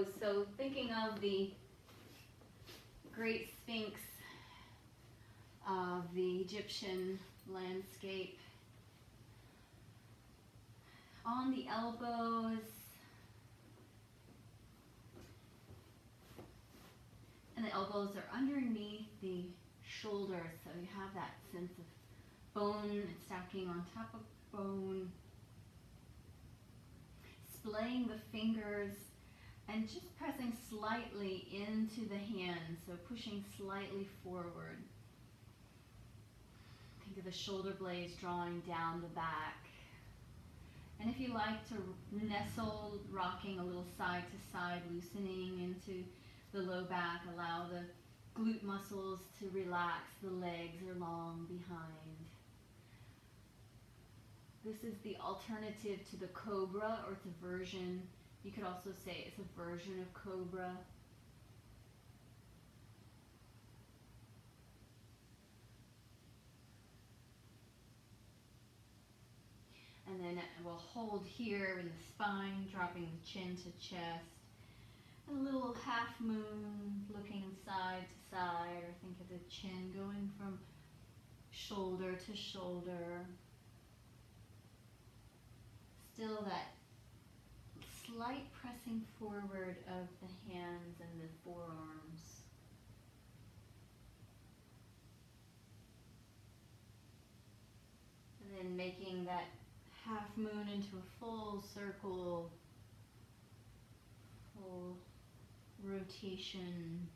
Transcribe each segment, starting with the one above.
pose. So thinking of the great Sphinx of the Egyptian landscape. On the elbows, and the elbows are underneath the shoulders, so you have that sense of bone stacking on top of bone. Splaying the fingers and just pressing slightly into the hands, so pushing slightly forward. Think of the shoulder blades drawing down the back. And if you like to nestle, rocking a little side to side, loosening into the low back, allow the glute muscles to relax, the legs are long behind. This is the alternative to the cobra, or it's a version. You could also say it's a version of cobra. And then we'll hold here with the spine, dropping the chin to chest. And a little half moon looking side to side, or think of the chin going from shoulder to shoulder. Still that slight pressing forward of the hands and the forearms. And then making that half moon into a full circle, full rotation.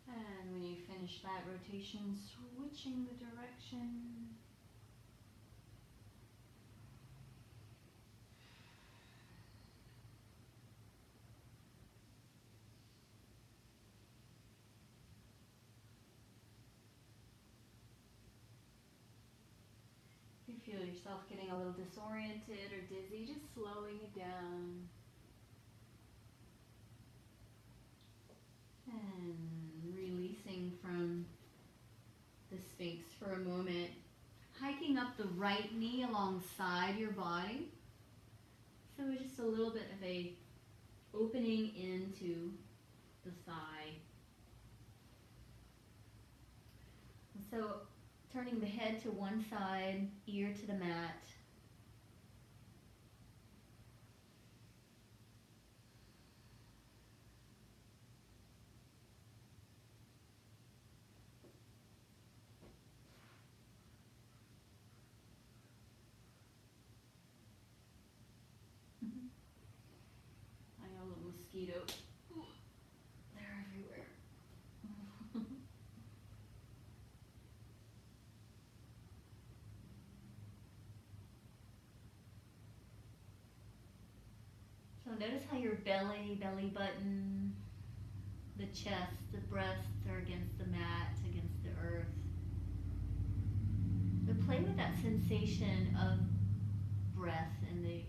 And when you finish that rotation, switching the direction. If you feel yourself getting a little disoriented or dizzy, just slowing it down. And releasing from the Sphinx for a moment. Hiking up the right knee alongside your body. So just a little bit of a opening into the thigh. And so turning the head to one side, ear to the mat. I know, a little mosquito. Ooh, they're everywhere. So notice how your belly button, the chest, the breasts are against the mat, against the earth. So play with that sensation of breath and the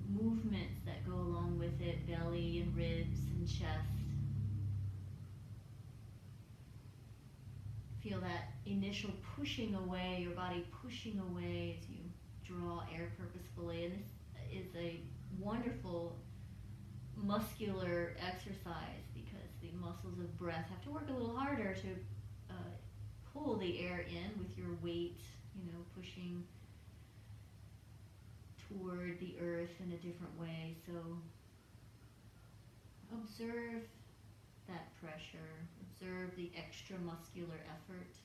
movements that go along with it, belly and ribs and chest. Feel that initial pushing away, your body pushing away as you draw air purposefully. And this is a wonderful muscular exercise because the muscles of breath have to work a little harder to pull the air in with your weight, pushing toward the earth in a different way. So observe that pressure, observe the extra muscular effort.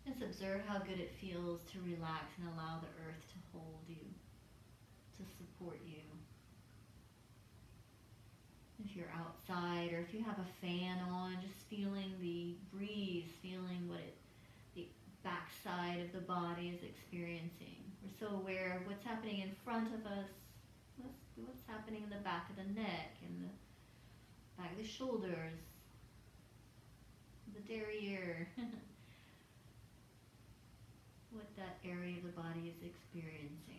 Just observe how good it feels to relax and allow the earth to hold you, to support you. If you're outside or if you have a fan on, just feeling the breeze, feeling the backside of the body is experiencing. We're so aware of what's happening in front of us, what's happening in the back of the neck, in the back of the shoulders, the derriere, what that area of the body is experiencing.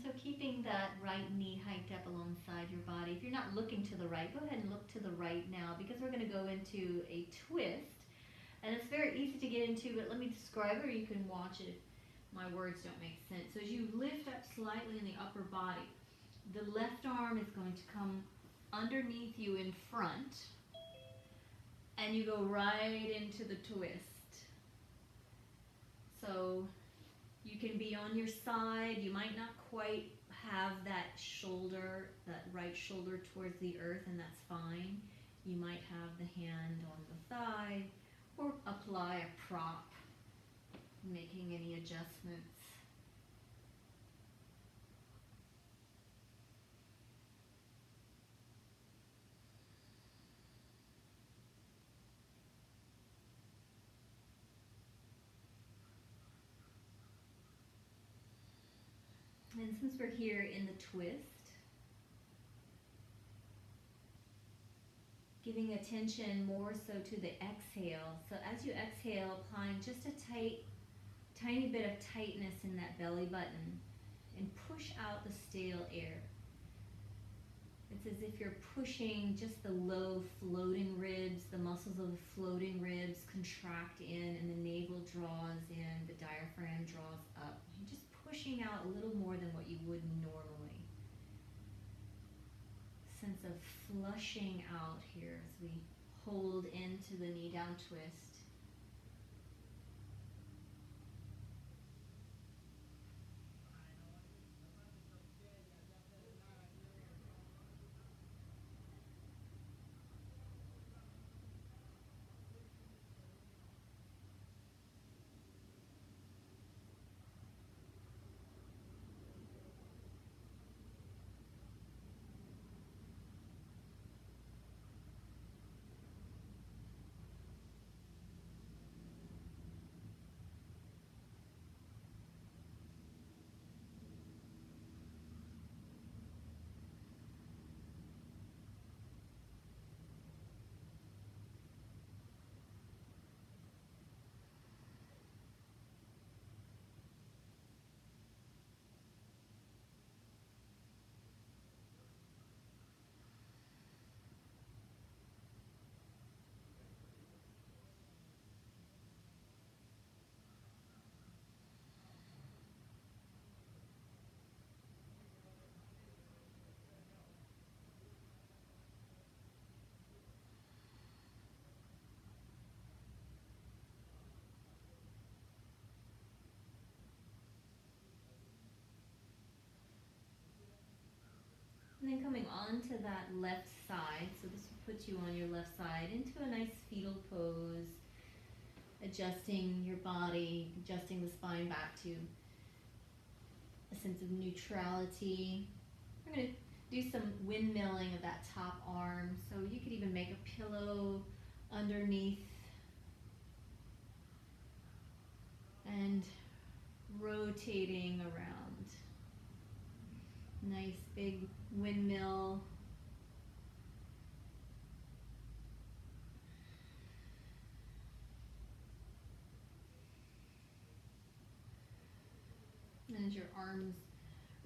So keeping that right knee hiked up alongside your body. If you're not looking to the right, go ahead and look to the right now, because we're going to go into a twist. And it's very easy to get into, but let me describe it, or you can watch it if my words don't make sense. So as you lift up slightly in the upper body, the left arm is going to come underneath you in front, and you go right into the twist. So you can be on your side. You might not quite have that shoulder, that right shoulder towards the earth, and that's fine. You might have the hand on the thigh, or apply a prop, making any adjustments. And since we're here in the twist, giving attention more so to the exhale. So as you exhale, applying just a tiny bit of tightness in that belly button, and push out the stale air. It's as if you're pushing just the low floating ribs, the muscles of the floating ribs contract in, and the navel draws in, the diaphragm draws up. You're just pushing out a little more than what you would normally. Sense of flushing out here as we hold into the knee down twist. And then coming onto that left side, so this will put you on your left side into a nice fetal pose, adjusting your body, adjusting the spine back to a sense of neutrality. We're going to do some windmilling of that top arm, so you could even make a pillow underneath and rotating around. Nice big windmill. And as your arms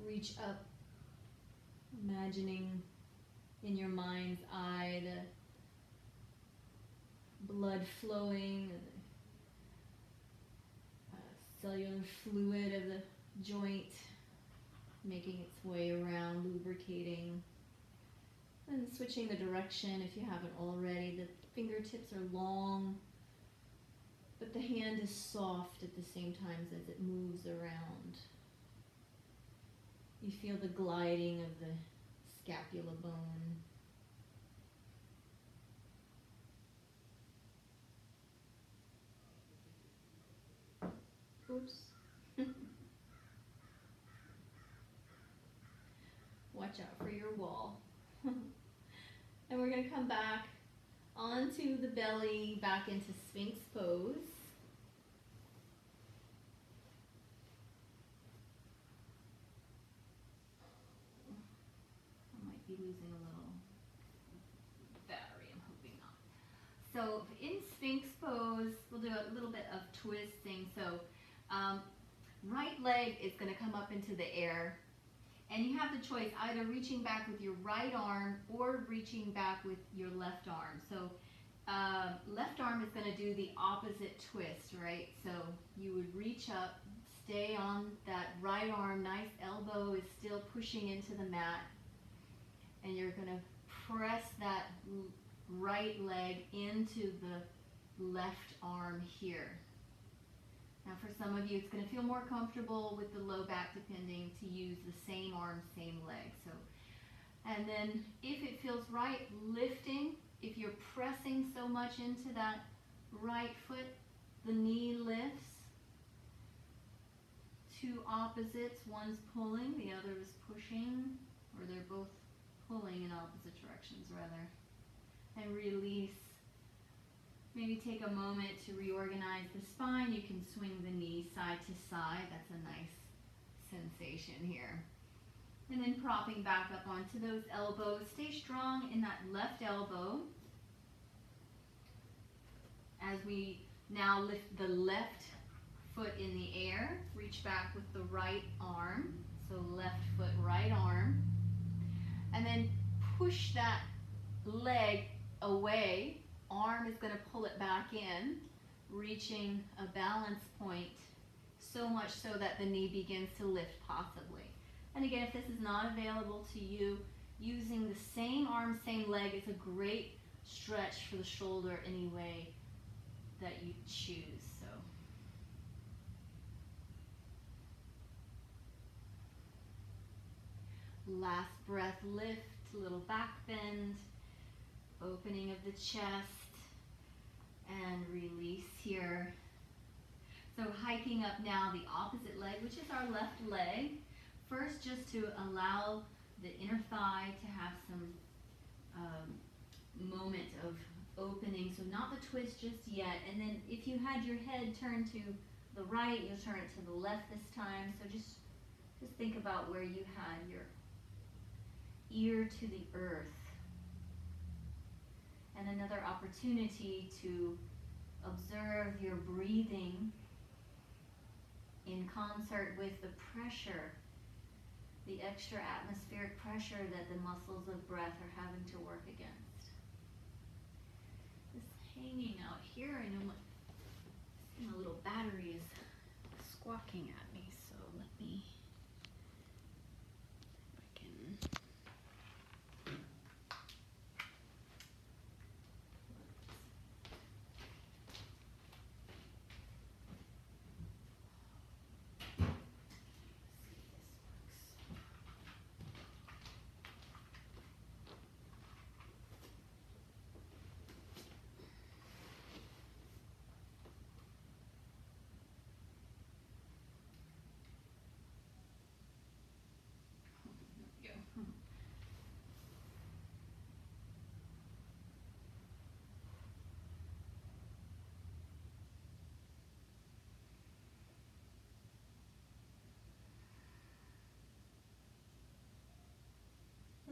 reach up, imagining in your mind's eye the blood flowing, the cellular fluid of the joint making its way around, lubricating, and switching the direction if you haven't already. The fingertips are long, but the hand is soft at the same time as it moves around. You feel the gliding of the scapula bone. Oops. Watch out for your wall. And we're going to come back onto the belly, back into Sphinx pose. I might be losing a little battery, I'm hoping not. So in Sphinx pose, we'll do a little bit of twisting. So right leg is going to come up into the air. And you have the choice, either reaching back with your right arm or reaching back with your left arm. So left arm is going to do the opposite twist, right? So you would reach up, stay on that right arm, nice elbow is still pushing into the mat. And you're going to press that right leg into the left arm here. Now for some of you, it's going to feel more comfortable with the low back depending to use the same arm, same leg. So, and then if it feels right, lifting. If you're pressing so much into that right foot, the knee lifts. Two opposites, one's pulling, the other is pushing, or they're both pulling in opposite directions rather. And release. Maybe take a moment to reorganize the spine. You can swing the knee side to side. That's a nice sensation here. And then propping back up onto those elbows. Stay strong in that left elbow. As we now lift the left foot in the air, reach back with the right arm. So left foot, right arm. And then push that leg away. Arm is going to pull it back in, reaching a balance point, so much so that the knee begins to lift possibly. And again, if this is not available to you, using the same arm, same leg is a great stretch for the shoulder any way that you choose. So last breath, lift, little back bend, opening of the chest, and release here. So hiking up now the opposite leg, which is our left leg. First, just to allow the inner thigh to have some moment of opening. So not the twist just yet. And then if you had your head turned to the right, you'll turn it to the left this time. So just think about where you had your ear to the earth. And another opportunity to observe your breathing in concert with the pressure, the extra atmospheric pressure that the muscles of breath are having to work against. This hanging out here, I know my little battery is squawking at me, so let me, if I can.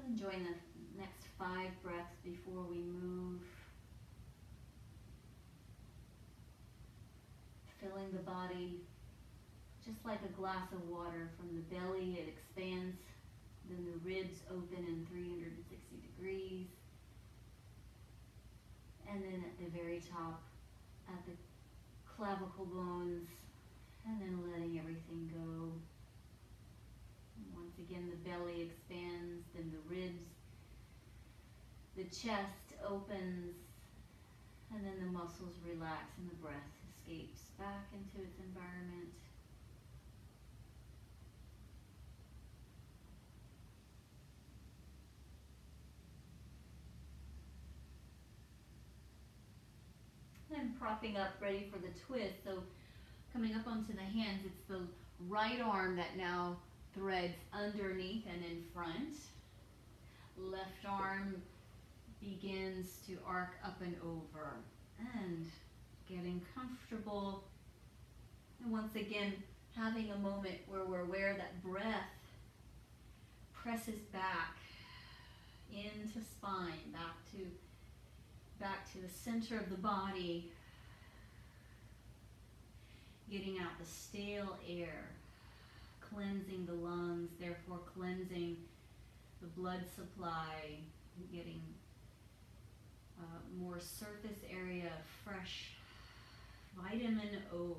Enjoying the next 5 breaths before we move. Filling the body just like a glass of water. From the belly it expands, then the ribs open in 360 degrees. And then at the very top, at the clavicle bones, and then letting everything go. Once again, the belly expands, then the ribs, the chest opens, and then the muscles relax and the breath escapes back into its environment. propping up, ready for the twist. So coming up onto the hands, it's the right arm that now threads underneath and in front. Left arm begins to arc up and over. And getting comfortable. And once again, having a moment where we're aware that breath presses back into spine, back to the center of the body, getting out the stale air, cleansing the lungs, therefore cleansing the blood supply, getting more surface area of fresh vitamin O.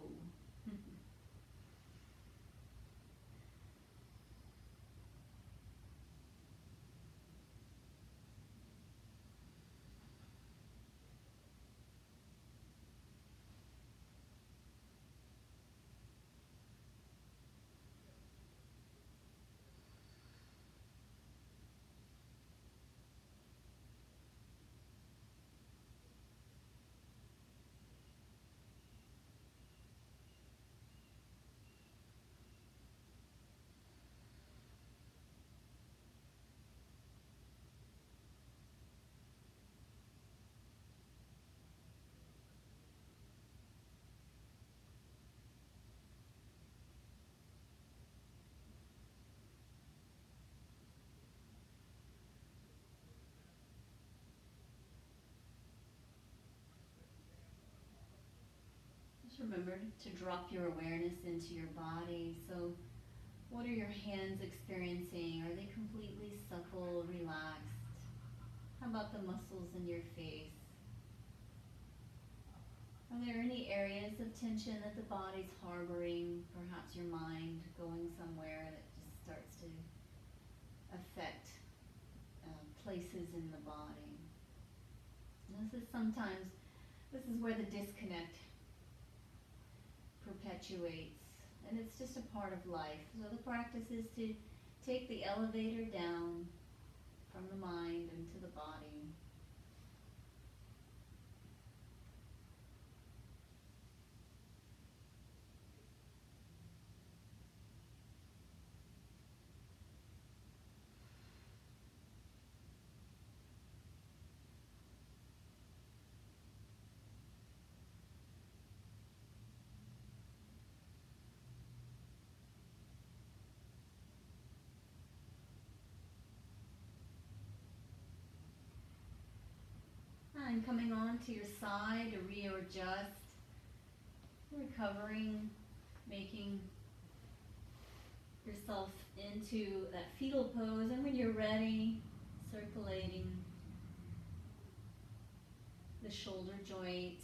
Just remember to drop your awareness into your body. So what are your hands experiencing? Are they completely supple, relaxed? How about the muscles in your face? Are there any areas of tension that the body's harboring? Perhaps your mind going somewhere that just starts to affect places in the body. And this is where the disconnect perpetuates, and it's just a part of life. So the practice is to take the elevator down from the mind into the body. And coming on to your side to readjust, recovering, making yourself into that fetal pose, and when you're ready, circulating the shoulder joint.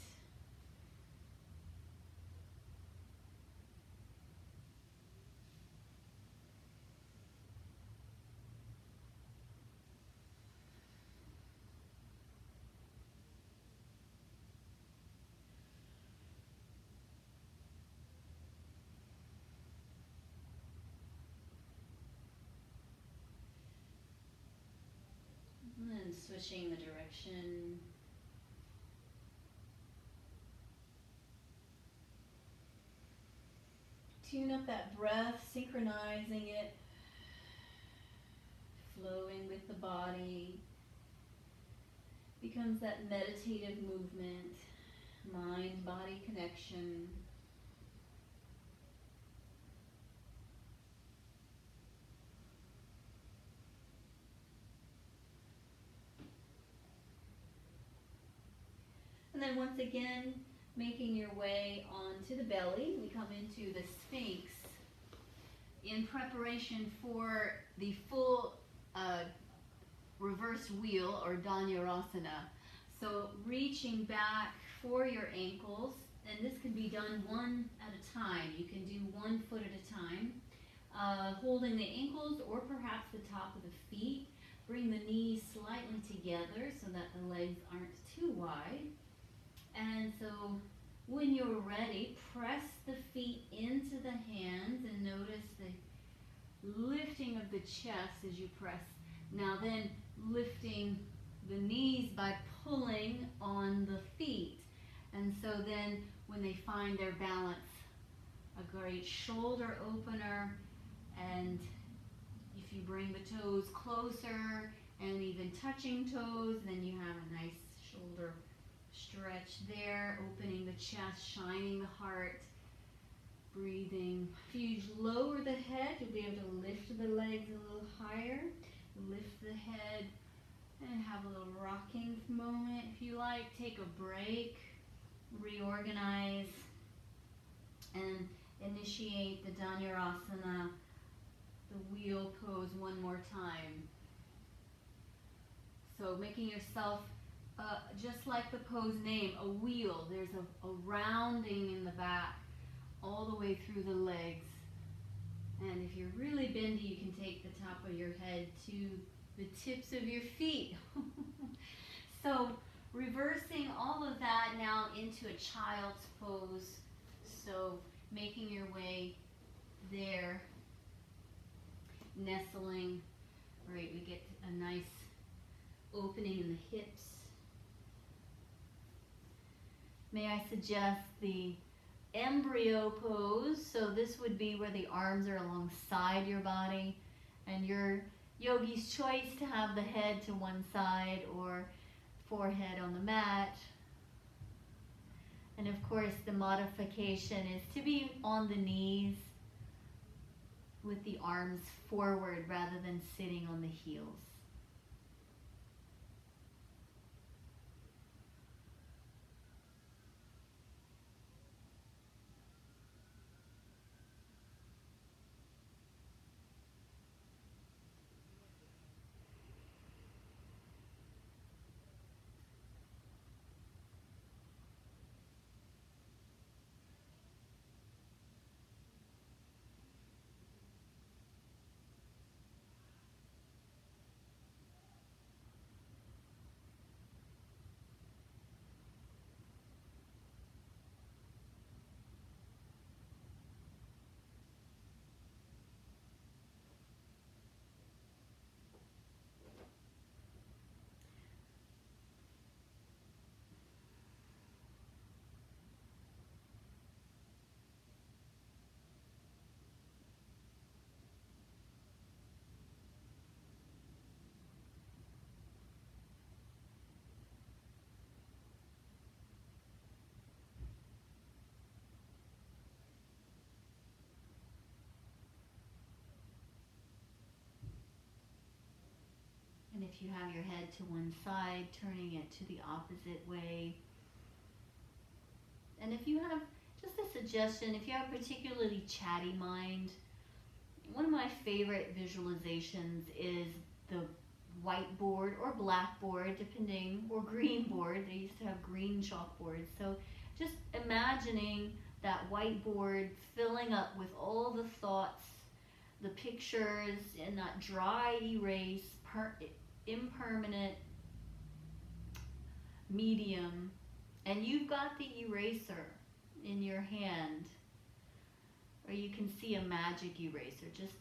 And switching the direction. Tune up that breath, synchronizing it, flowing with the body. Becomes that meditative movement, mind-body connection. And then once again, making your way onto the belly, we come into the Sphinx in preparation for the full reverse wheel or Dhanurasana. So reaching back for your ankles, and this can be done one at a time. You can do 1 foot at a time, holding the ankles or perhaps the top of the feet. Bring the knees slightly together so that the legs aren't too wide. And so when you're ready, press the feet into the hands and notice the lifting of the chest as you press. Now then lifting the knees by pulling on the feet. And so then when they find their balance, a great shoulder opener, and if you bring the toes closer and even touching toes, then you have a nice shoulder stretch there, opening the chest, shining the heart, breathing. If you lower the head, you'll be able to lift the legs a little higher, lift the head, and have a little rocking moment. If you like, take a break, reorganize, and initiate the Dhanurasana, the wheel pose, one more time. So making yourself, just like the pose name, a wheel. There's a rounding in the back all the way through the legs. And if you're really bendy, you can take the top of your head to the tips of your feet. So reversing all of that now into a child's pose. So making your way there, nestling, right, we get a nice opening in the hips. May I suggest the embryo pose? So this would be where the arms are alongside your body, and your yogi's choice to have the head to one side or forehead on the mat. And of course the modification is to be on the knees with the arms forward rather than sitting on the heels. And if you have your head to one side, turning it to the opposite way. And if you have, just a suggestion, if you have a particularly chatty mind, one of my favorite visualizations is the whiteboard or blackboard, depending, or green board. They used to have green chalkboards. So just imagining that whiteboard filling up with all the thoughts, the pictures, and that dry erase, impermanent medium, and you've got the eraser in your hand, or you can see a magic eraser. Just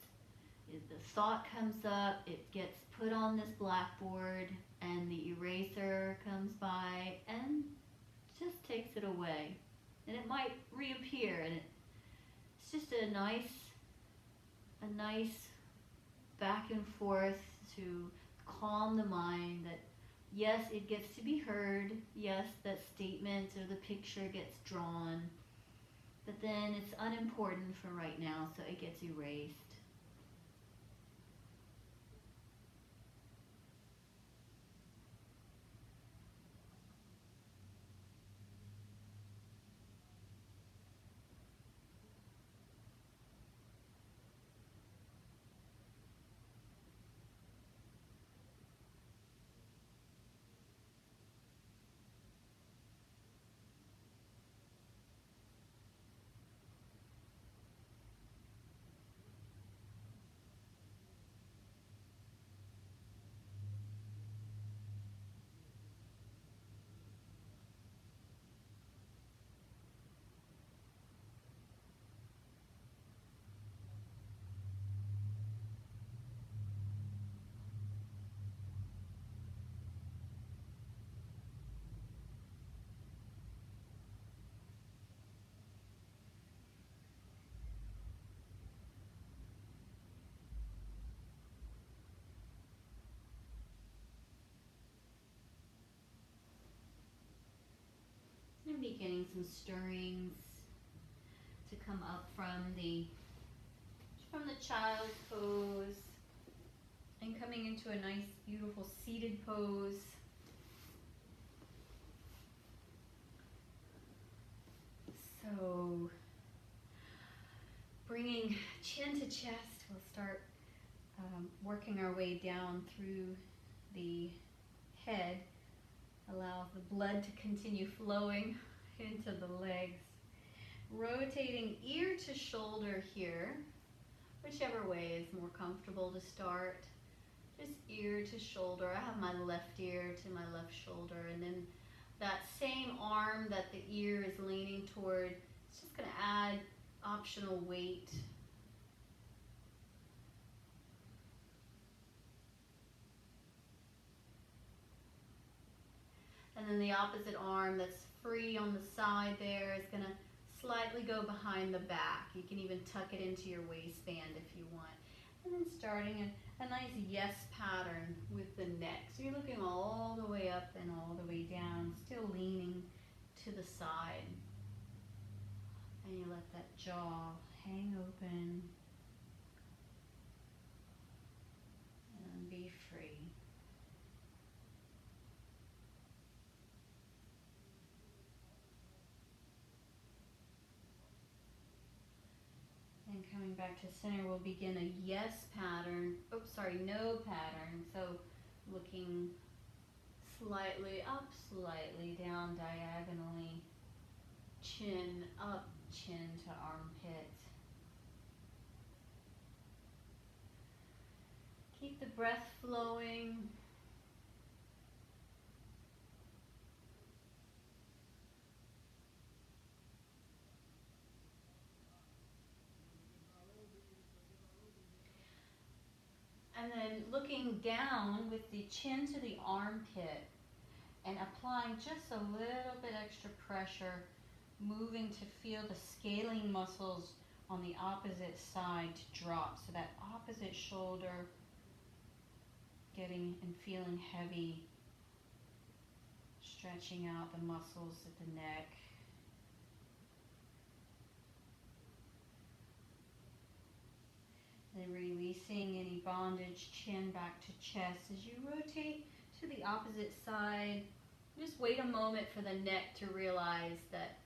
the thought comes up, it gets put on this blackboard, and the eraser comes by and just takes it away, and it might reappear, and it's just a nice back and forth to calm the mind that yes, it gets to be heard, yes, that statement or the picture gets drawn, but then it's unimportant for right now, so it gets erased. beginning some stirrings to come up from the child's pose and coming into a nice, beautiful seated pose. So, bringing chin to chest, we'll start working our way down through the head. Allow the blood to continue flowing into the legs. Rotating ear to shoulder here, whichever way is more comfortable to start. Just ear to shoulder. I have my left ear to my left shoulder, and then that same arm that the ear is leaning toward, it's just going to add optional weight. And then the opposite arm that's free on the side there is going to slightly go behind the back. You can even tuck it into your waistband if you want. And then starting a nice yes pattern with the neck. So you're looking all the way up and all the way down, still leaning to the side. And you let that jaw hang open and be free. And coming back to center, we'll begin a yes pattern. No pattern. So looking slightly up, slightly down diagonally. Chin up, chin to armpit. Keep the breath flowing. And then looking down with the chin to the armpit and applying just a little bit extra pressure, moving to feel the scaling muscles on the opposite side to drop. So that opposite shoulder getting and feeling heavy, stretching out the muscles at the neck. Then releasing any bondage, chin back to chest. As you rotate to the opposite side, just wait a moment for the neck to realize that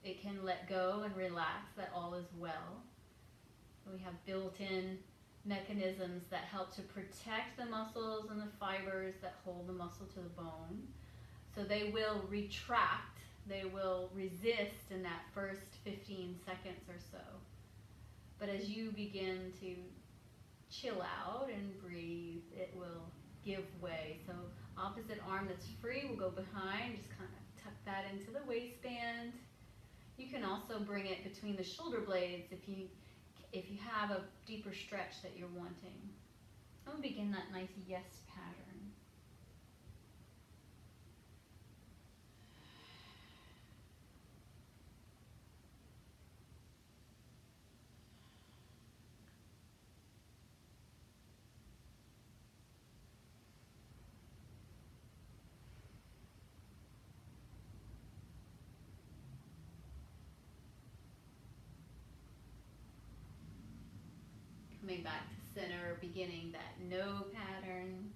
it can let go and relax, that all is well. So we have built-in mechanisms that help to protect the muscles and the fibers that hold the muscle to the bone. So they will retract, they will resist in that first 15 seconds or so. But as you begin to chill out and breathe, it will give way. So opposite arm that's free will go behind, just kind of tuck that into the waistband. You can also bring it between the shoulder blades if you have a deeper stretch that you're wanting. I'm going to begin that nice yes pattern. Coming back to center, beginning that no pattern.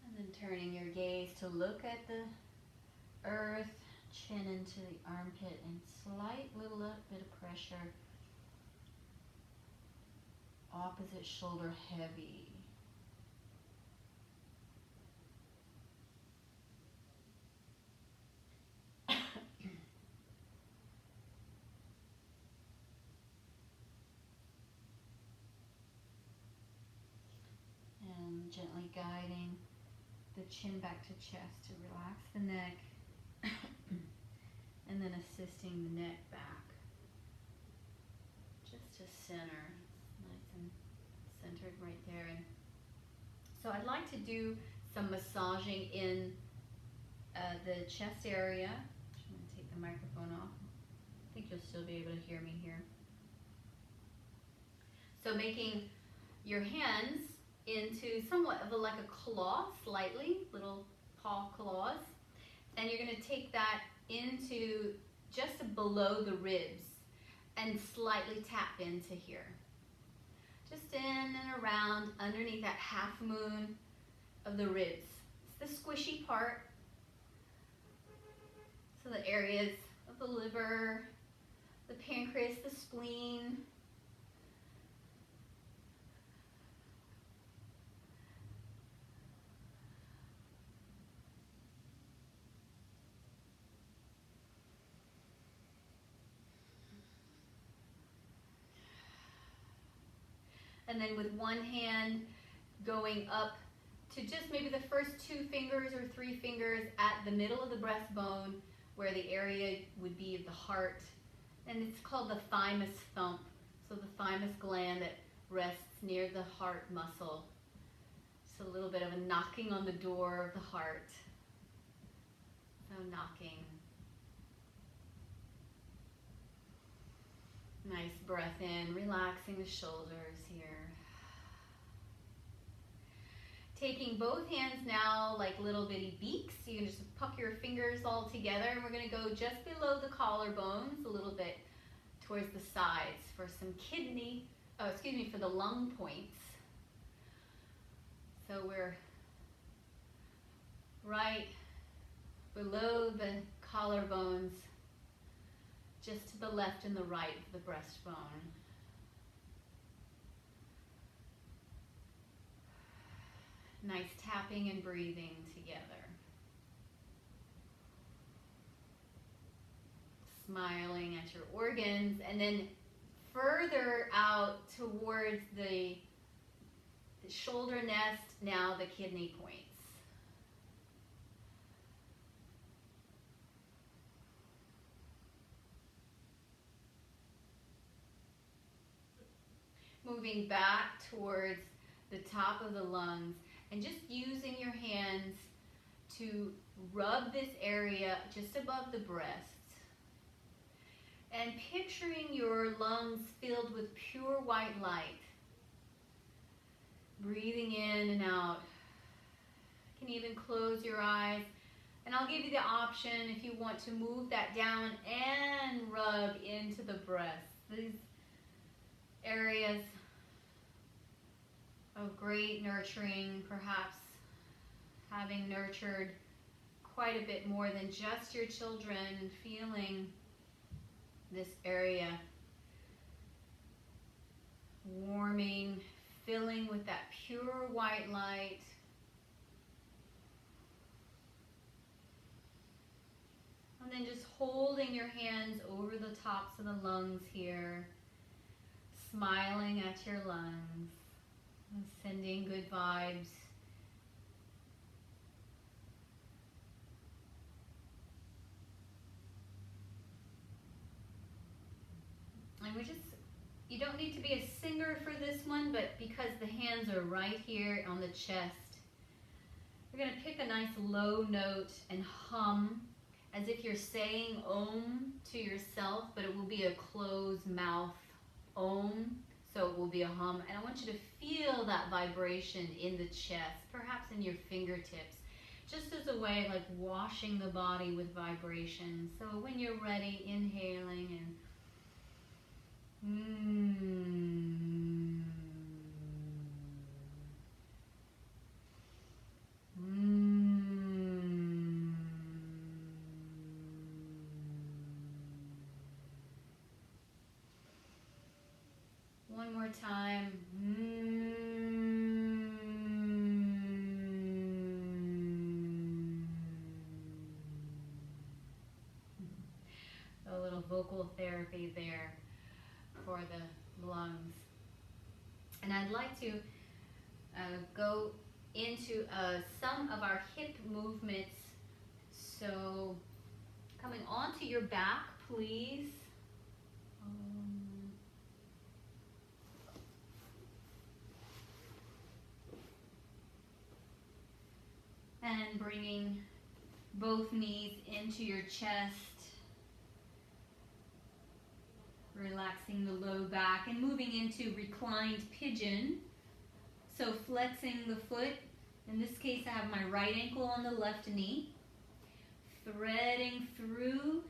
And then turning your gaze to look at the earth, chin into the armpit, and slight little bit of pressure. Opposite shoulder heavy. And gently guiding the chin back to chest to relax the neck. And then assisting the neck back. Just to center. Nice and centered right there. And so I'd like to do some massaging in the chest area. I'm going to take the microphone off. I think you'll still be able to hear me here. So making your hands into somewhat of like a claw, slightly, little paw claws. And you're going to take that into just below the ribs and slightly tap into here. Just in and around underneath that half moon of the ribs. It's the squishy part. So the areas of the liver, the pancreas, the spleen. And then with one hand going up to just maybe the first 2 fingers or 3 fingers at the middle of the breastbone where the area would be of the heart. And it's called the thymus thump. So the thymus gland that rests near the heart muscle. So a little bit of a knocking on the door of the heart. So knocking. Nice breath in, relaxing the shoulders here. Taking both hands now like little bitty beaks. You can just puck your fingers all together, and we're going to go just below the collarbones, a little bit towards the sides for some for the lung points. So we're right below the collarbones, just to the left and the right of the breastbone. Nice tapping and breathing together. Smiling at your organs, and then further out towards the shoulder nest, now the kidney points. Moving back towards the top of the lungs and just using your hands to rub this area just above the breasts. And picturing your lungs filled with pure white light. Breathing in and out. You can even close your eyes. And I'll give you the option if you want to move that down and rub into the breasts. These areas of great nurturing, perhaps having nurtured quite a bit more than just your children, and feeling this area warming, filling with that pure white light. And then just holding your hands over the tops of the lungs here, smiling at your lungs, and sending good vibes. And you don't need to be a singer for this one, but because the hands are right here on the chest, we're going to pick a nice low note and hum as if you're saying Om to yourself, but it will be a closed mouth Om, so it will be a hum. And I want you to feel that vibration in the chest, perhaps in your fingertips, just as a way of like washing the body with vibration. So when you're ready, inhaling and one more time. A little vocal therapy there for the lungs. And I'd like to go into some of our hip movements. So coming onto your back, please. And bringing both knees into your chest. Relaxing the low back and moving into reclined pigeon. So flexing the foot. In this case, I have my right ankle on the left knee. Threading through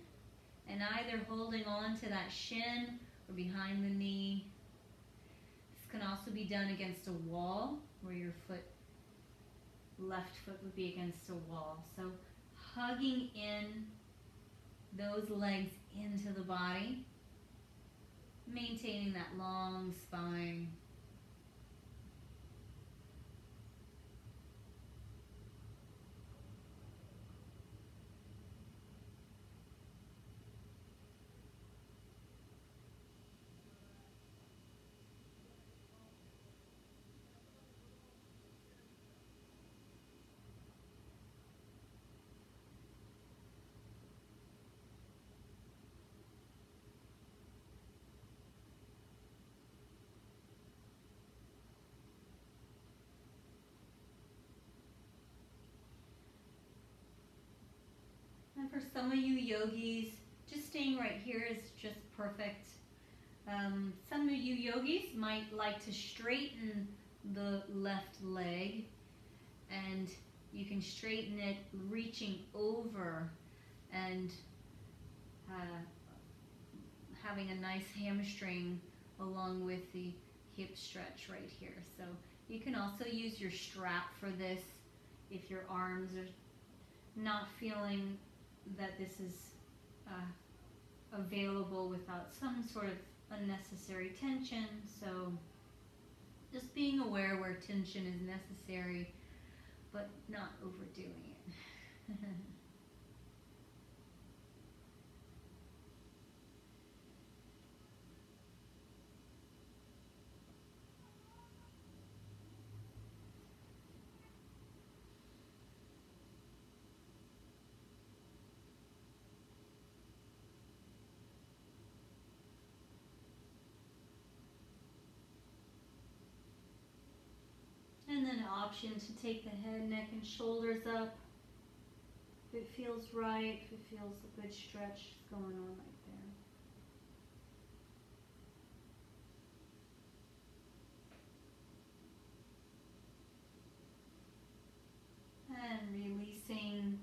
and either holding on to that shin or behind the knee. This can also be done against a wall where your left foot would be against a wall. So hugging in those legs into the body, maintaining that long spine. And for some of you yogis, just staying right here is just perfect. Some of you yogis might like to straighten the left leg, and you can straighten it reaching over and having a nice hamstring along with the hip stretch right here. So you can also use your strap for this if your arms are not feeling that this is available without some sort of unnecessary tension. So just being aware where tension is necessary, but not overdoing it. And then an option to take the head, neck, and shoulders up. If it feels right, if it feels a good stretch going on right there. And releasing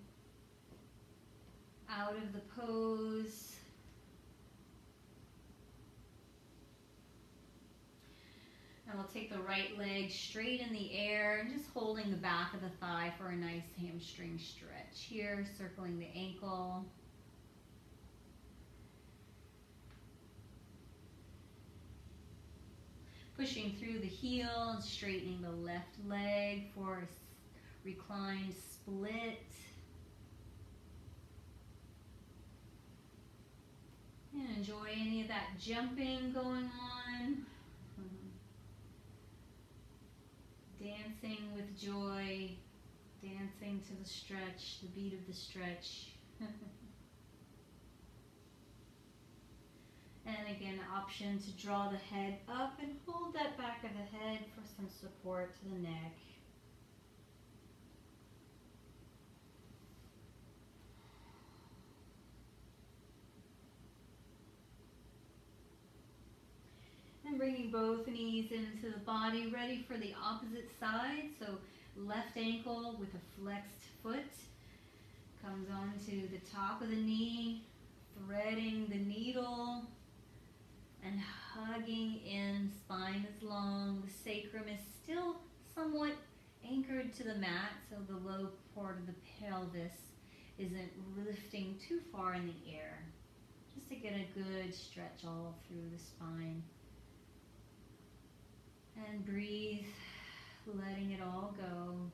out of the pose. And we'll take the right leg straight in the air and just holding the back of the thigh for a nice hamstring stretch here, circling the ankle. Pushing through the heel and straightening the left leg for a reclined split. And enjoy any of that jumping going on. Dancing with joy, dancing to the stretch, the beat of the stretch. And again, option to draw the head up and hold that back of the head for some support to the neck. And bringing both knees into the body, ready for the opposite side. So left ankle with a flexed foot comes onto the top of the knee, threading the needle and hugging in. Spine is long, the sacrum is still somewhat anchored to the mat, so the low part of the pelvis isn't lifting too far in the air, just to get a good stretch all through the spine. And breathe, letting it all go.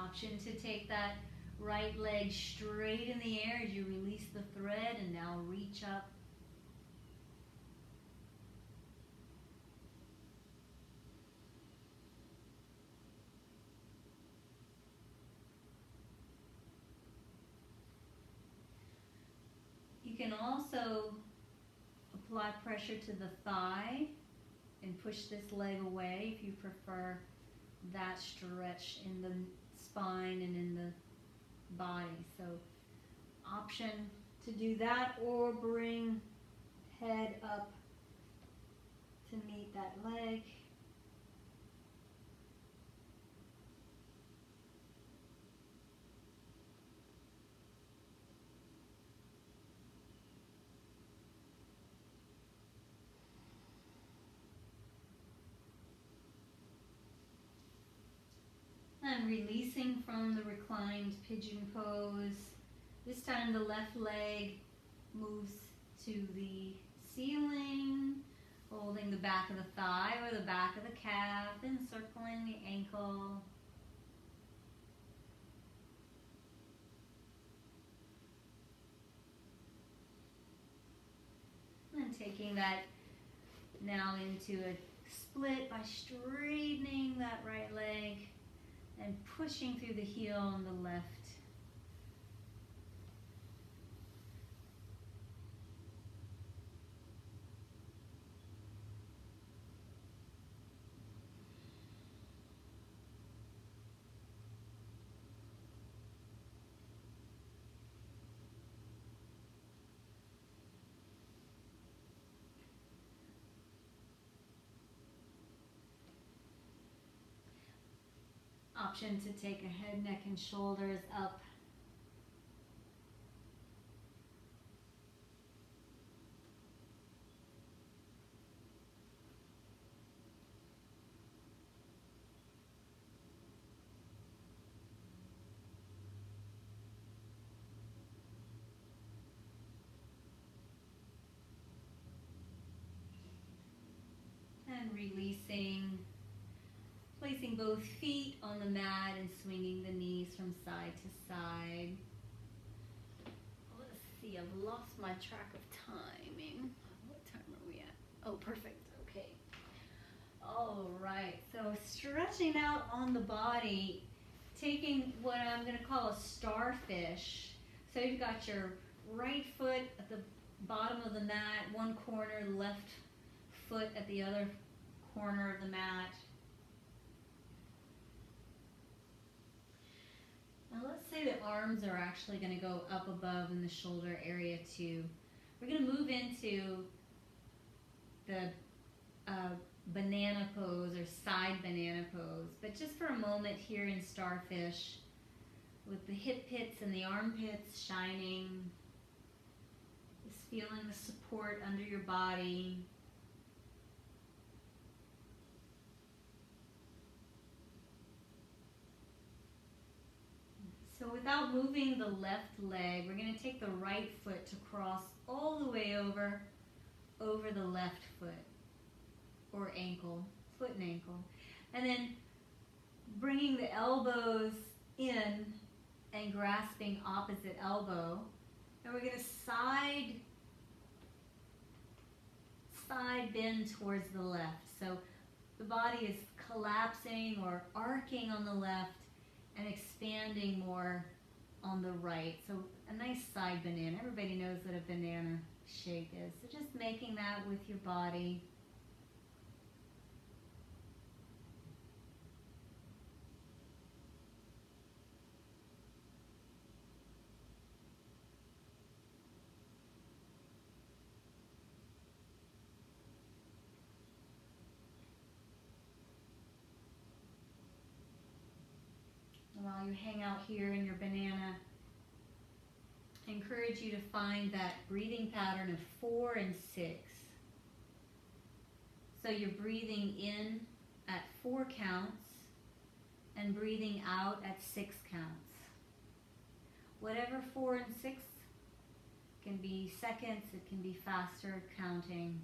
Option to take that right leg straight in the air as you release the thread and now reach up. You can also apply pressure to the thigh and push this leg away if you prefer that stretch in the spine and in the body. So option to do that, or bring head up to meet that leg. And releasing from the reclined pigeon pose. This time the left leg moves to the ceiling, holding the back of the thigh or the back of the calf, encircling the ankle. And taking that now into a split by straightening that right leg and pushing through the heel on the left. Option to take a head, neck, and shoulders up. And releasing. Placing both feet on the mat and swinging the knees from side to side. Let's see, I've lost my track of timing. What time are we at? Oh, perfect. Okay. All right. So stretching out on the body, taking what I'm going to call a starfish. So you've got your right foot at the bottom of the mat, one corner, left foot at the other corner of the mat. Now let's say the arms are actually going to go up above in the shoulder area too. We're going to move into the banana pose or side banana pose. But just for a moment here in starfish, with the hip pits and the armpits shining, just feeling the support under your body. So without moving the left leg, we're going to take the right foot to cross all the way over the left foot or ankle, foot and ankle. And then bringing the elbows in and grasping opposite elbow. And we're going to side bend towards the left. So the body is collapsing or arcing on the left and expanding more on the right. So a nice side banana. Everybody knows what a banana shape is. So just making that with your body. While you hang out here in your banana, I encourage you to find that breathing pattern of 4 and 6. So you're breathing in at 4 counts and breathing out at 6 counts. Whatever 4 and 6, can be seconds, it can be faster counting.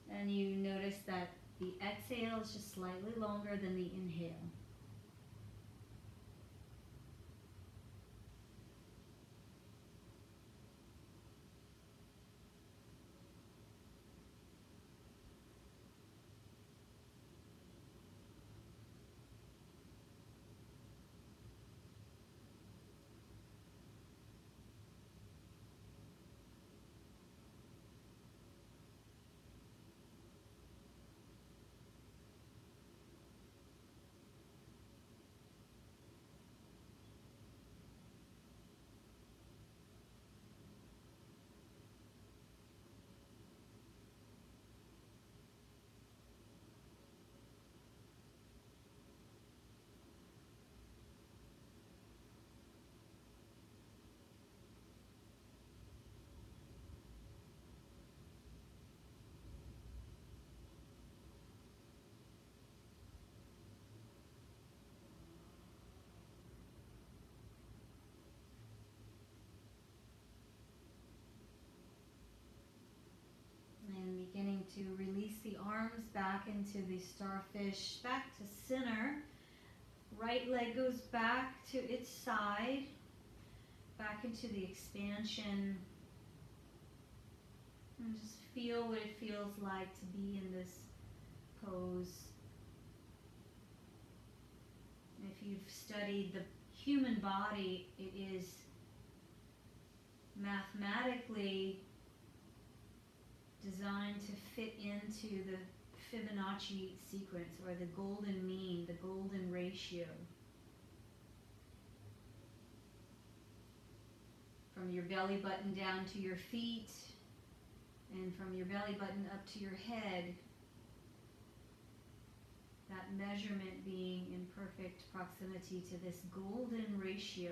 And you notice that The exhale is just slightly longer than the inhale. And beginning to release the arms back into the starfish, back to center. Right leg goes back to its side, back into the expansion. And just feel what it feels like to be in this pose. If you've studied the human body, it is mathematically designed to fit into the Fibonacci sequence, or the golden mean, the golden ratio. From your belly button down to your feet, and from your belly button up to your head, that measurement being in perfect proximity to this golden ratio.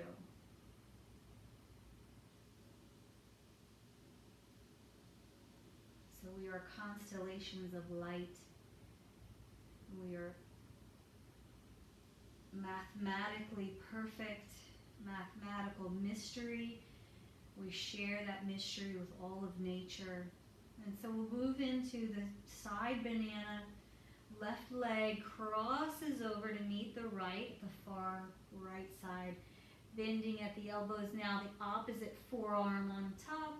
So we are constellations of light. We are mathematically perfect, mathematical mystery. We share that mystery with all of nature. And so we'll move into the side banana. Left leg crosses over to meet the right, the far right side. Bending at the elbows now, the opposite forearm on top.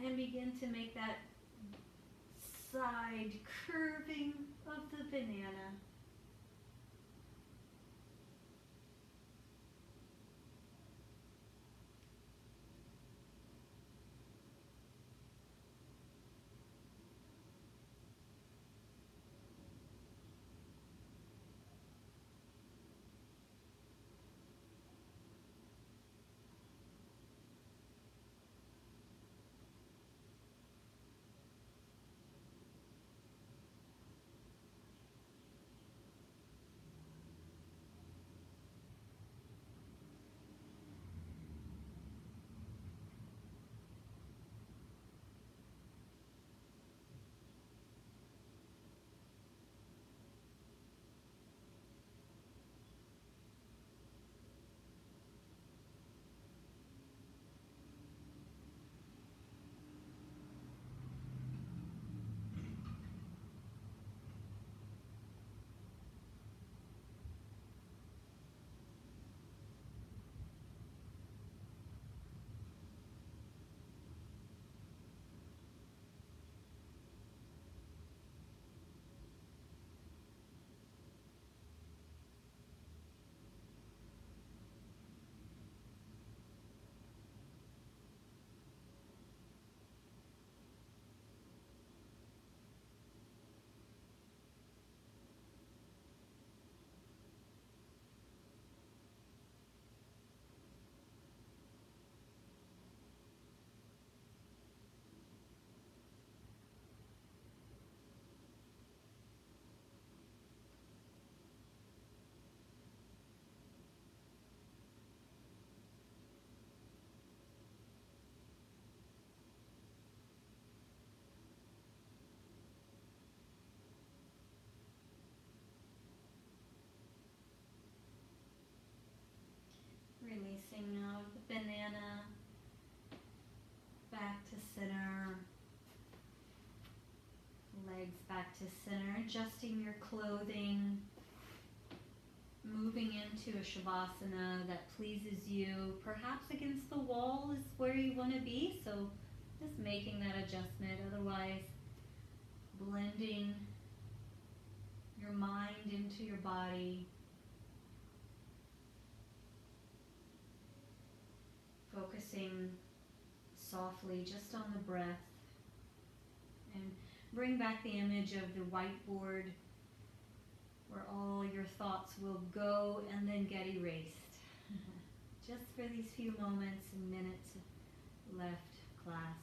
And begin to make that side curving of the banana. to center, adjusting your clothing, moving into a Shavasana that pleases you. Perhaps against the wall is where you want to be, so just making that adjustment. Otherwise, blending your mind into your body, focusing softly just on the breath, and bring back the image of the whiteboard where all your thoughts will go and then get erased. Just for these few moments and minutes left, class.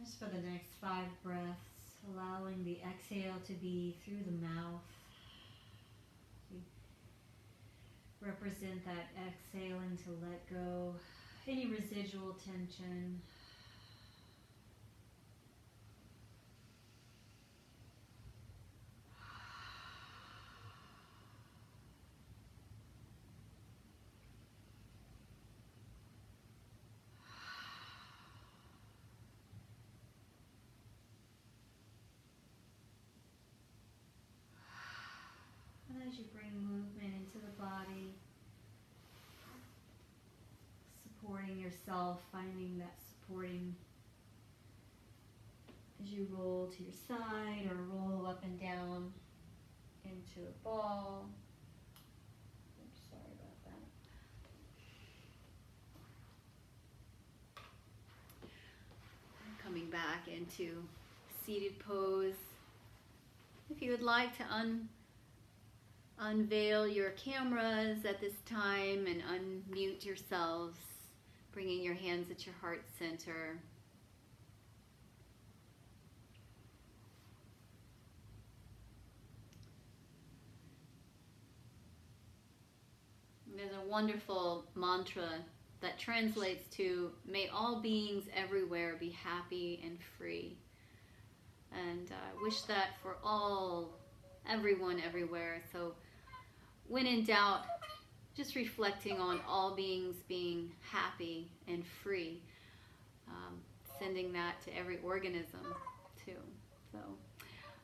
Just for the next 5 breaths, allowing the exhale to be through the mouth. You represent that exhaling to let go any residual tension. And as you bring movement into the body, supporting yourself, finding that supporting as you roll to your side or roll up and down into a ball. Oops, sorry about that. Coming back into seated pose. If you would like to unveil your cameras at this time and unmute yourselves, bringing your hands at your heart center. There's a wonderful mantra that translates to, may all beings everywhere be happy and free. And I wish that for everyone everywhere. So when in doubt, just reflecting on all beings being happy and free. Sending that to every organism too. So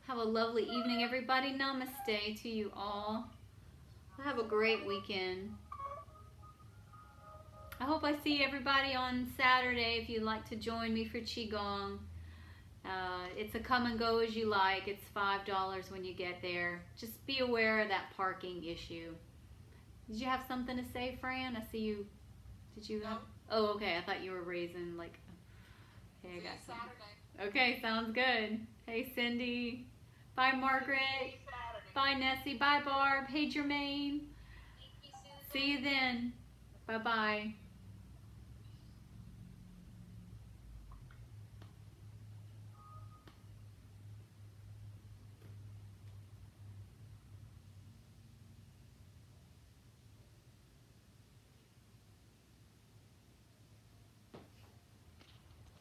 have a lovely evening, everybody. Namaste to you all. Have a great weekend. I hope I see everybody on Saturday if you'd like to join me for Qigong. It's a come and go as you like. It's $5 when you get there. Just be aware of that parking issue. Did you have something to say, Fran? I see you. Did you? No. Oh, okay. I thought you were raising like. Okay, I got something. Saturday. Okay, sounds good. Hey, Cindy. Bye, Margaret. Saturday. Bye, Nessie. Bye, Barb. Hey, Jermaine. Thank you, Susan. See you then. Bye-bye.